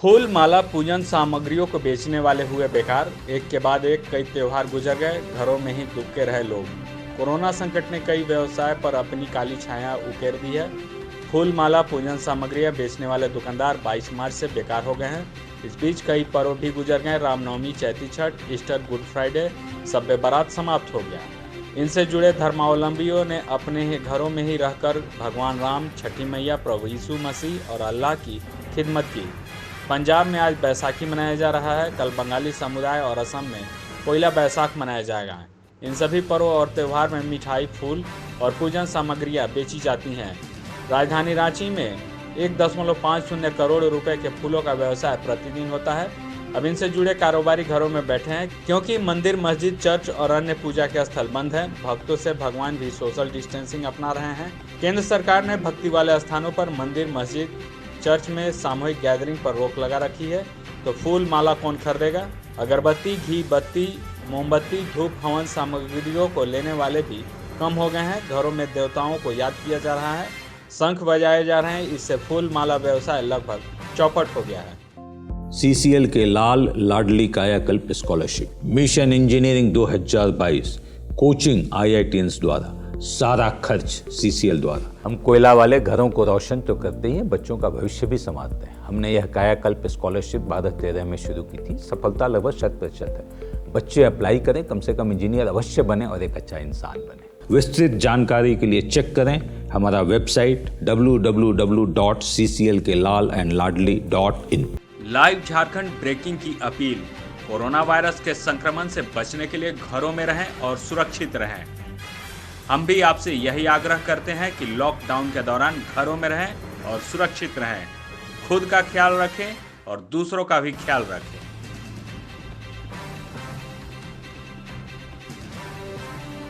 फूल माला पूजन सामग्रियों को बेचने वाले हुए बेकार। एक के बाद एक कई त्योहार गुजर गए, घरों में ही दुबके रहे लोग। कोरोना संकट ने कई व्यवसाय पर अपनी काली छाया उकेर दी है। फूल माला पूजन सामग्रियां बेचने वाले दुकानदार 22 मार्च से बेकार हो गए हैं। इस बीच कई पर्व भी गुजर गए। Ramnavami, Chaiti Chhath, Easter, good Friday, शब बारात समाप्त हो गया। इनसे जुड़े धर्मावलंबियों ने अपने ही घरों में ही रहकर भगवान राम, छठी मैया, प्रभु यीशु मसीह और अल्लाह की खिदमत की। पंजाब में आज बैसाखी मनाया जा रहा है। कल बंगाली समुदाय और असम में पोइला बैसाख मनाया जाएगा। इन सभी पर्वों और त्यौहार में मिठाई, फूल और पूजन सामग्रियां बेची जाती हैं। राजधानी रांची में 1.50 करोड़ रुपए के फूलों का व्यवसाय प्रतिदिन होता है। अब इनसे जुड़े कारोबारी घरों में बैठे हैं, क्योंकि मंदिर, मस्जिद, चर्च और अन्य पूजा के स्थल बंद हैं। भक्तों से भगवान भी सोशल डिस्टेंसिंग अपना रहे हैं। केंद्र सरकार ने भक्ति वाले स्थानों पर, मंदिर, मस्जिद, चर्च में सामूहिक गैदरिंग पर रोक लगा रखी है। तो फूल माला कौन खरीदेगा? अगरबत्ती, घी बत्ती, मोमबत्ती, धूप, हवन सामग्रियों को लेने वाले भी कम हो गए हैं। घरों में देवताओं को याद किया जा रहा है, शंख बजाए जा रहे हैं। इससे फूल माला व्यवसाय लगभग चौपट हो गया है। सीसीएल के लाल लाडली कायाकल्प scholarship, mission engineering 2022, coaching IITians द्वारा, सारा खर्च सीसीएल द्वारा। हम कोयला वाले घरों को रोशन तो करते ही हैं, बच्चों का भविष्य भी संवारते हैं। हमने यह कायाकल्प स्कॉलरशिप 2013 में शुरू की थी। सफलता लगभग 100% है। बच्चे अप्लाई करें, कम से कम इंजीनियर अवश्य बने और एक अच्छा इंसान बने। विस्तृत जानकारी के लिए चेक करें हमारा website www.cclkelalandladli.in। Live Jharkhand breaking की अपील। कोरोना वायरस के संक्रमण से बचने के लिए घरों में रहें और सुरक्षित रहें। हम भी आपसे यही आग्रह करते हैं कि लॉकडाउन के दौरान घरों में रहें और सुरक्षित रहें। खुद का ख्याल रखें और दूसरों का भी ख्याल रखें।